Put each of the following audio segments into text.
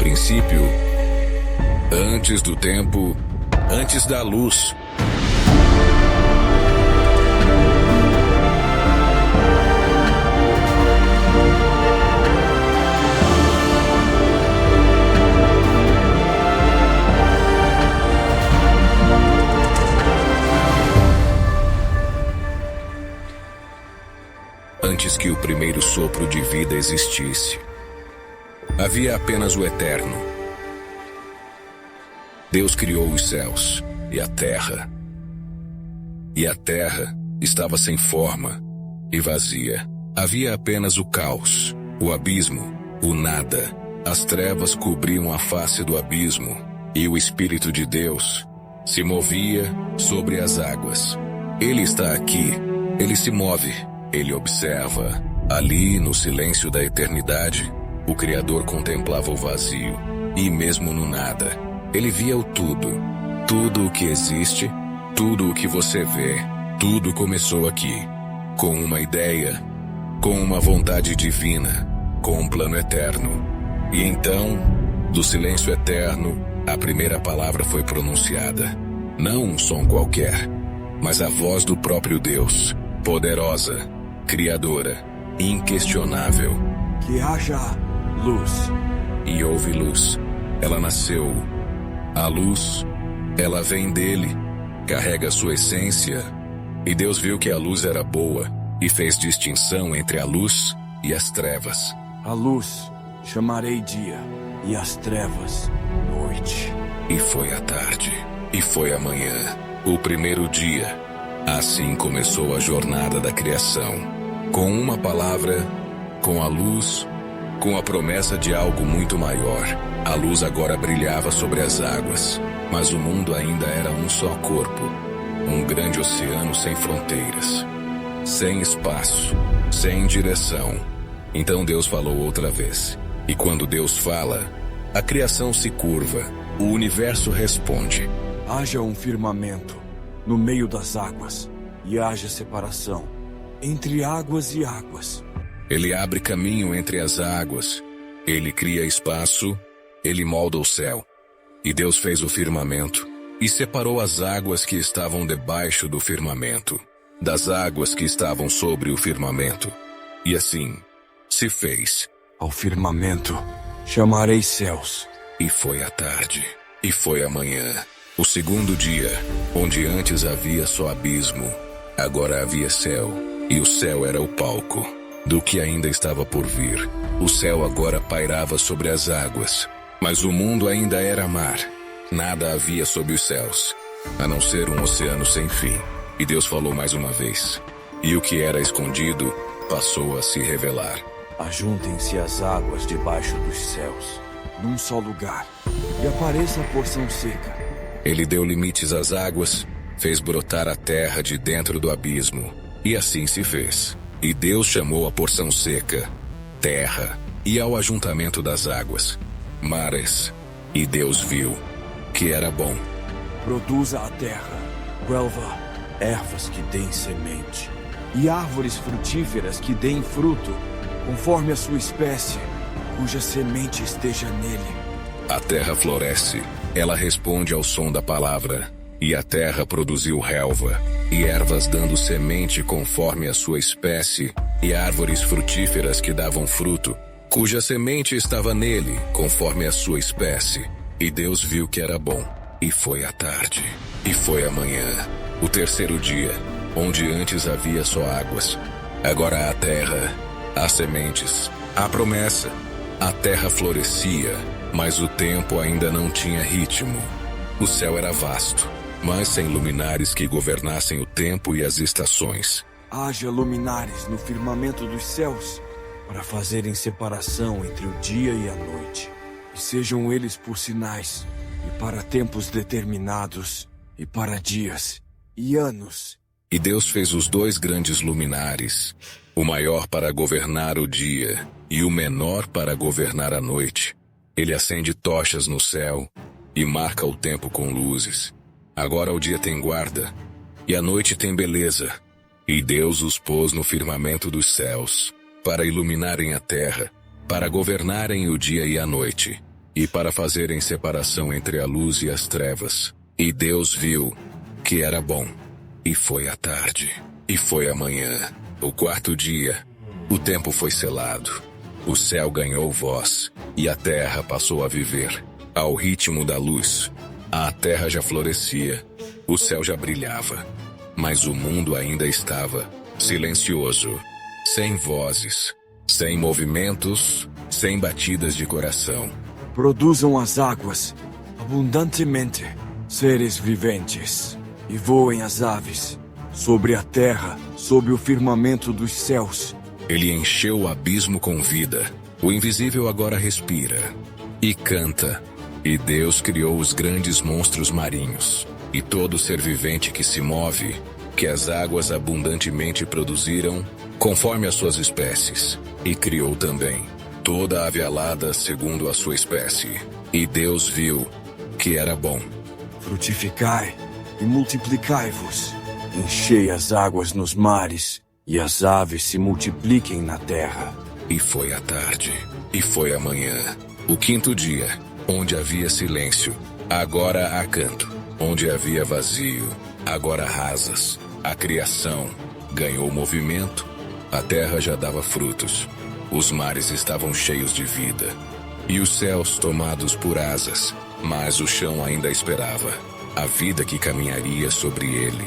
princípio, antes do tempo, antes da luz. Antes que o primeiro sopro de vida existisse, havia apenas o eterno. Deus criou os céus e a terra. E a terra estava sem forma e vazia. Havia apenas o caos, o abismo, o nada. As trevas cobriam a face do abismo, e o Espírito de Deus se movia sobre as águas. Ele está aqui, ele se move. Ele observa. Ali, no silêncio da eternidade, o Criador contemplava o vazio. E mesmo no nada, ele via o tudo. Tudo o que existe, tudo o que você vê, tudo começou aqui. Com uma ideia, com uma vontade divina, com um plano eterno. E então, do silêncio eterno, a primeira palavra foi pronunciada. Não um som qualquer, mas a voz do próprio Deus, poderosa, criadora, inquestionável. Que haja luz. E houve luz. Ela nasceu. A luz, ela vem dele, carrega sua essência. E Deus viu que a luz era boa e fez distinção entre a luz e as trevas. A luz chamarei dia e as trevas noite. E foi a tarde, e foi a manhã, o primeiro dia. Assim começou a jornada da criação. Com uma palavra, com a luz, com a promessa de algo muito maior. A luz agora brilhava sobre as águas, mas o mundo ainda era um só corpo. Um grande oceano sem fronteiras, sem espaço, sem direção. Então Deus falou outra vez. E quando Deus fala, a criação se curva, o universo responde. Haja um firmamento no meio das águas, e haja separação entre águas e águas. Ele abre caminho entre as águas, ele cria espaço, ele molda o céu. E Deus fez o firmamento, e separou as águas que estavam debaixo do firmamento, das águas que estavam sobre o firmamento. E assim se fez. Ao firmamento chamarei céus. E foi a tarde, e foi a manhã. O segundo dia, onde antes havia só abismo, agora havia céu, e o céu era o palco do que ainda estava por vir. O céu agora pairava sobre as águas, mas o mundo ainda era mar. Nada havia sob os céus, a não ser um oceano sem fim. E Deus falou mais uma vez, e o que era escondido passou a se revelar. Ajuntem-se as águas debaixo dos céus, num só lugar, e apareça a porção seca. Ele deu limites às águas, fez brotar a terra de dentro do abismo, e assim se fez. E Deus chamou a porção seca, terra, e ao ajuntamento das águas, mares. E Deus viu que era bom. Produza a terra, relva, ervas que deem semente, e árvores frutíferas que deem fruto, conforme a sua espécie, cuja semente esteja nele. A terra floresce, ela responde ao som da palavra, e a terra produziu relva, e ervas dando semente conforme a sua espécie, e árvores frutíferas que davam fruto, cuja semente estava nele, conforme a sua espécie. E Deus viu que era bom, e foi a tarde, e foi a manhã, o terceiro dia, onde antes havia só águas. Agora há terra, há sementes, há promessa. A terra florescia, mas o tempo ainda não tinha ritmo. O céu era vasto, mas sem luminares que governassem o tempo e as estações. Haja luminares no firmamento dos céus, para fazerem separação entre o dia e a noite. E sejam eles por sinais, e para tempos determinados, e para dias e anos. E Deus fez os dois grandes luminares, o maior para governar o dia, e o menor para governar a noite. Ele acende tochas no céu, e marca o tempo com luzes. Agora o dia tem guarda, e a noite tem beleza. E Deus os pôs no firmamento dos céus, para iluminarem a terra, para governarem o dia e a noite. e para fazerem separação entre a luz e as trevas. E Deus viu que era bom. E foi a tarde, e foi a manhã, o quarto dia. O tempo foi selado. O céu ganhou voz, e a terra passou a viver ao ritmo da luz. A terra já florescia, o céu já brilhava, mas o mundo ainda estava silencioso, sem vozes, sem movimentos, sem batidas de coração. Produzam as águas abundantemente seres viventes, e voem as aves sobre a terra, sob o firmamento dos céus. Ele encheu o abismo com vida. O invisível agora respira e canta. E Deus criou os grandes monstros marinhos e todo ser vivente que se move, que as águas abundantemente produziram, conforme as suas espécies. E criou também toda ave alada segundo a sua espécie. E Deus viu que era bom. Frutificai e multiplicai-vos. Enchei as águas nos mares, e as aves se multipliquem na terra. E foi a tarde, e foi a manhã, o quinto dia, onde havia silêncio, agora há canto. Onde havia vazio, agora rasas. A criação ganhou movimento, a terra já dava frutos. Os mares estavam cheios de vida, e os céus tomados por asas, mas o chão ainda esperava a vida que caminharia sobre ele.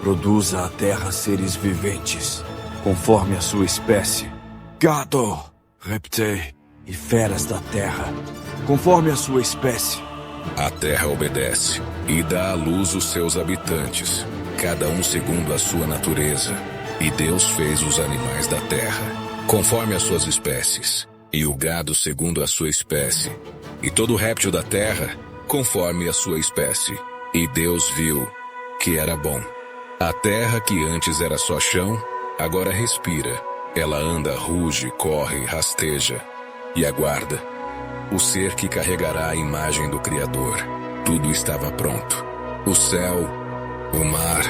Produza a terra seres viventes, conforme a sua espécie. Gado, répteis e feras da terra, conforme a sua espécie. A terra obedece e dá à luz os seus habitantes, cada um segundo a sua natureza. E Deus fez os animais da terra, conforme as suas espécies, e o gado segundo a sua espécie, e todo réptil da terra, conforme a sua espécie. E Deus viu que era bom. A terra que antes era só chão, agora respira. Ela anda, ruge, corre, rasteja e aguarda o ser que carregará a imagem do Criador. Tudo estava pronto. O céu, o mar,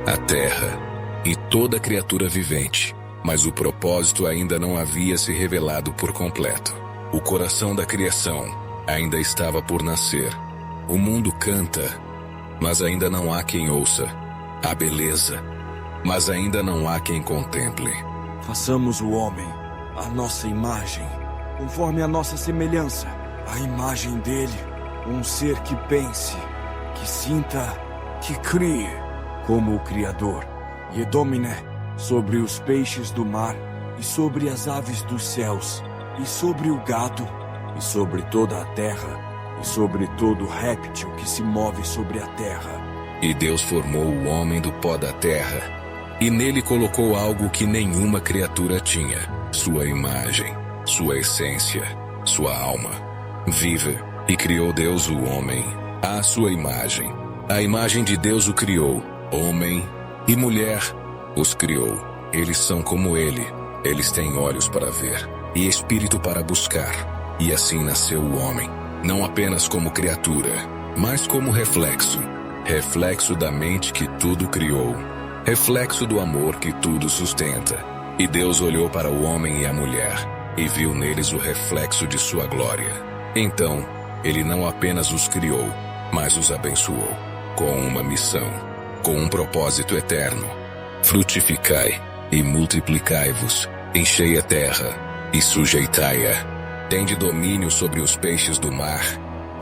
a terra e toda criatura vivente. Mas o propósito ainda não havia se revelado por completo. O coração da criação ainda estava por nascer. O mundo canta, mas ainda não há quem ouça. Há beleza, mas ainda não há quem contemple. Façamos o homem à nossa imagem, conforme a nossa semelhança. A imagem dele, um ser que pense, que sinta, que crie, como o Criador. E domine sobre os peixes do mar, e sobre as aves dos céus, e sobre o gado, e sobre toda a terra, e sobre todo réptil que se move sobre a terra. E Deus formou o homem do pó da terra, e nele colocou algo que nenhuma criatura tinha: sua imagem, sua essência, sua alma. Viva, e criou Deus o homem, à sua imagem. A imagem de Deus o criou, homem e mulher os criou. Eles são como ele, eles têm olhos para ver, e espírito para buscar. E assim nasceu o homem, não apenas como criatura, mas como reflexo. Reflexo da mente que tudo criou. Reflexo do amor que tudo sustenta. E Deus olhou para o homem e a mulher, e viu neles o reflexo de sua glória. Então, ele não apenas os criou, mas os abençoou, com uma missão, com um propósito eterno. Frutificai e multiplicai-vos, enchei a terra e sujeitai-a. Tende domínio sobre os peixes do mar,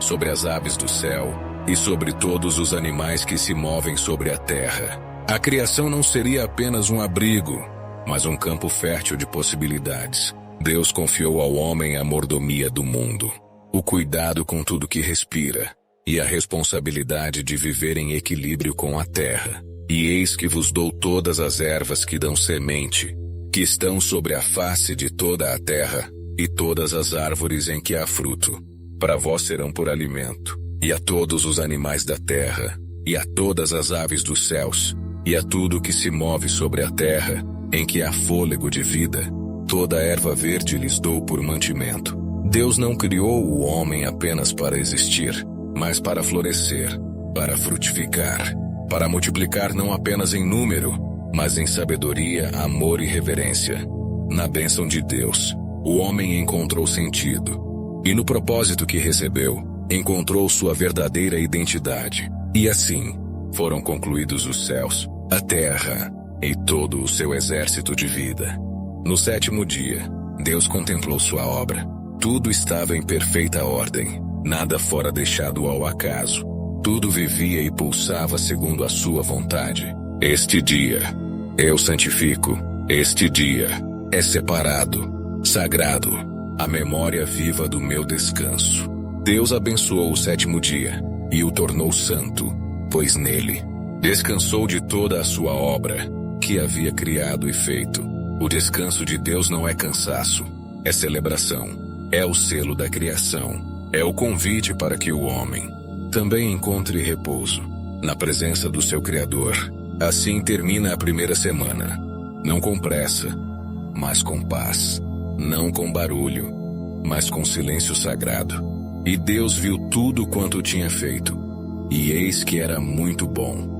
sobre as aves do céu, e sobre todos os animais que se movem sobre a terra. A criação não seria apenas um abrigo, mas um campo fértil de possibilidades. Deus confiou ao homem a mordomia do mundo, o cuidado com tudo que respira, e a responsabilidade de viver em equilíbrio com a terra. E eis que vos dou todas as ervas que dão semente, que estão sobre a face de toda a terra, e todas as árvores em que há fruto. Para vós serão por alimento. E a todos os animais da terra, e a todas as aves dos céus, e a tudo que se move sobre a terra, em que há fôlego de vida, toda erva verde lhes dou por mantimento. Deus não criou o homem apenas para existir, mas para florescer, para frutificar, para multiplicar não apenas em número, mas em sabedoria, amor e reverência. Na bênção de Deus, o homem encontrou sentido. E no propósito que recebeu, encontrou sua verdadeira identidade. E assim, foram concluídos os céus, a terra e todo o seu exército de vida. No 7º dia, Deus contemplou sua obra. Tudo estava em perfeita ordem, nada fora deixado ao acaso. Tudo vivia e pulsava segundo a sua vontade. Este dia, eu santifico. Este dia, é separado, sagrado, a memória viva do meu descanso. Deus abençoou o 7º dia, e o tornou santo, pois nele, descansou de toda a sua obra, que havia criado e feito. O descanso de Deus não é cansaço, é celebração, é o selo da criação, é o convite para que o homem também encontre repouso na presença do seu Criador. Assim termina a primeira semana, não com pressa, mas com paz, não com barulho, mas com silêncio sagrado. E Deus viu tudo quanto tinha feito, e eis que era muito bom.